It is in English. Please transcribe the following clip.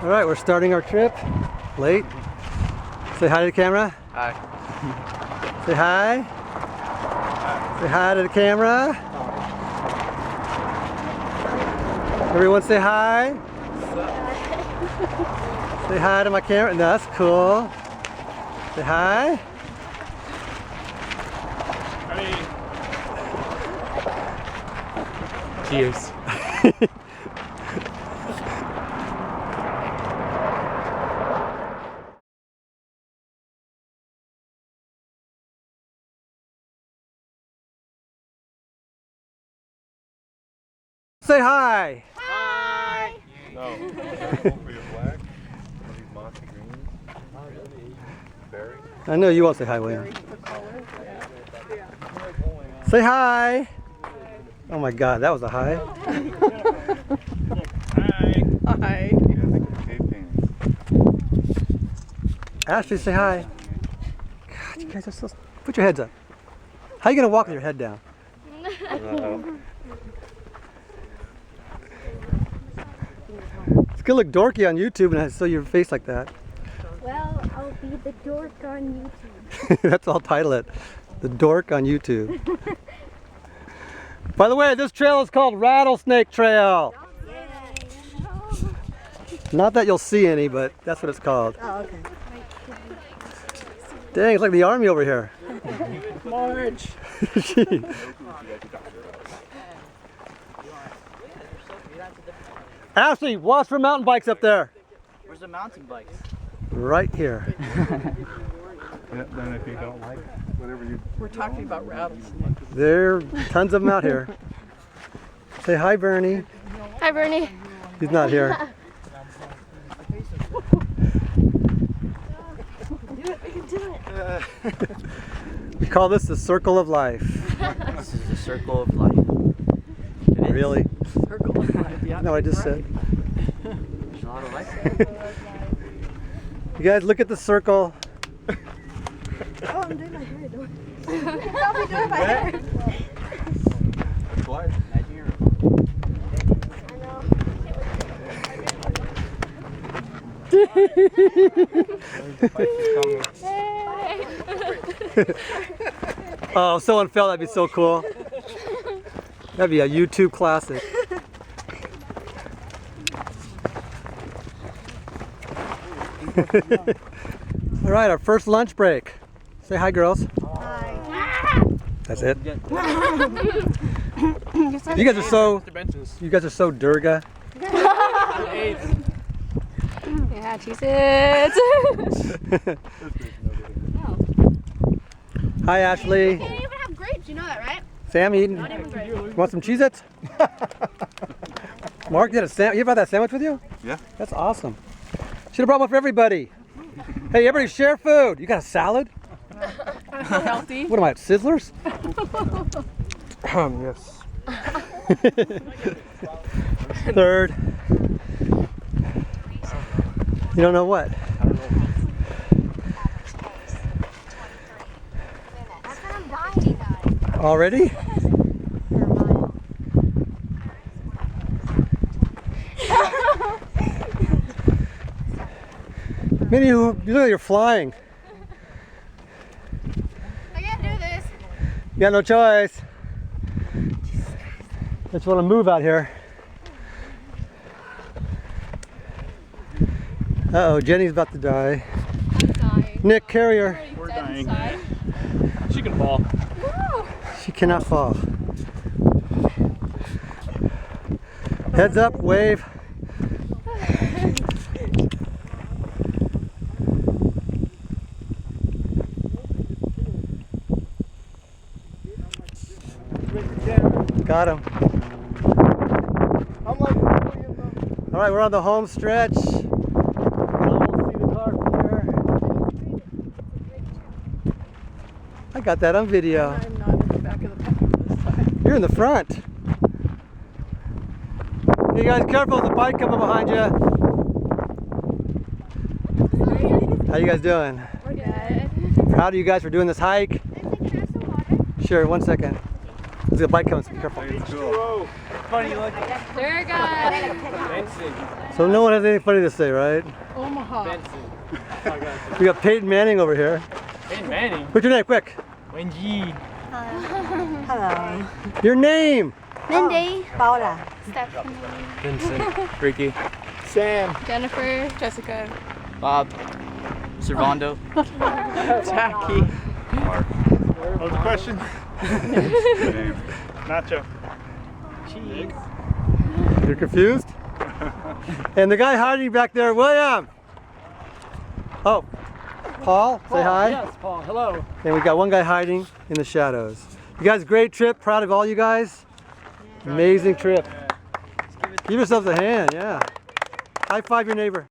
All right, we're starting our trip. Late. Say hi to the camera. Hi. Say hi. Say hi to the camera. Everyone say hi. Say hi to my camera. That's cool. Say hi. Cheers. Say hi. Hi. No. For your black. These mossy greens. Berry. I know you won't say hi, William. Say hi. Oh my God, that was a hi. Hi. Hi. Ashley, say hi. God, you guys are so. Put your heads up. How are you gonna walk with your head down? It's gonna look dorky on YouTube, and I saw your face like that. Well, I'll be the dork on YouTube. That's all title it. The dork on YouTube. By the way, this trail is called Rattlesnake Trail. Not that you'll see any, but that's what it's called. Oh, okay. Dang, it's like the army over here. Marge. Ashley, watch for mountain bikes up there. Where's the mountain bikes? Right here. Yeah, then if you don't like whatever you. We're talking about rattles. There are tons of them out here. Say hi, Bernie. Hi, Bernie. He's not here. We call this the circle of life. This is the circle of life. It is. Really? Circle of life. Yeah. No, I just said. There's a lot of life. You guys look at the circle. Oh, I'm doing my hair. I'll be doing my hair. That's life. Imagine you're Oh, if someone fell, that'd be so cool. That'd be a YouTube classic. All right, our first lunch break. Say hi, girls. Hi. That's it. You guys are so Durga. Yeah, Cheez-Its. Hi, Ashley. You can't even have grapes, you know that, right? Sam, you Not even grapes. you want some Cheez-Its? Mark, you have brought that sandwich with you? Yeah. That's awesome. Should have brought one for everybody. Hey, everybody share food. You got a salad? Healthy. What am I, at Sizzlers? Yes. Third. You don't know what? That's what I'm dying at. Already? Minnie, you look like you're flying. I can't do this. You got no choice. Just want to move out here. Uh-oh, Jenny's about to die. I'm dying. Nick, carry her. We're dying. She can fall. She cannot fall. Heads up, wave. Got him. All right, we're on the home stretch. You can almost see the car from here. I got that on video. I'm not in the back of the pack this time. You're in the front. Hey guys, careful, there's a bike coming behind you. How you guys doing? We're good. Proud of you guys for doing this hike. Can I have some water? Sure, 1 second. Is the bike comes. Be careful. Cool. Funny looking. There, guys. Benson. So no one has anything funny to say, right? Omaha. Benson. We got Peyton Manning over here. Hey, Manning. What's your name, quick? Wenji. Hello. Your name. Mindy. Paula. Stephanie. Vincent. Ricky. Sam. Jennifer. Jessica. Bob. Servando. Tacky. What was the question? Nacho. Cheese. You're confused? And the guy hiding back there, William. Oh, Paul, say hi. Yes, Paul. Hello. And we got one guy hiding in the shadows. You guys, great trip. Proud of all you guys. Amazing trip. Give yourselves a hand, yeah. High five your neighbor.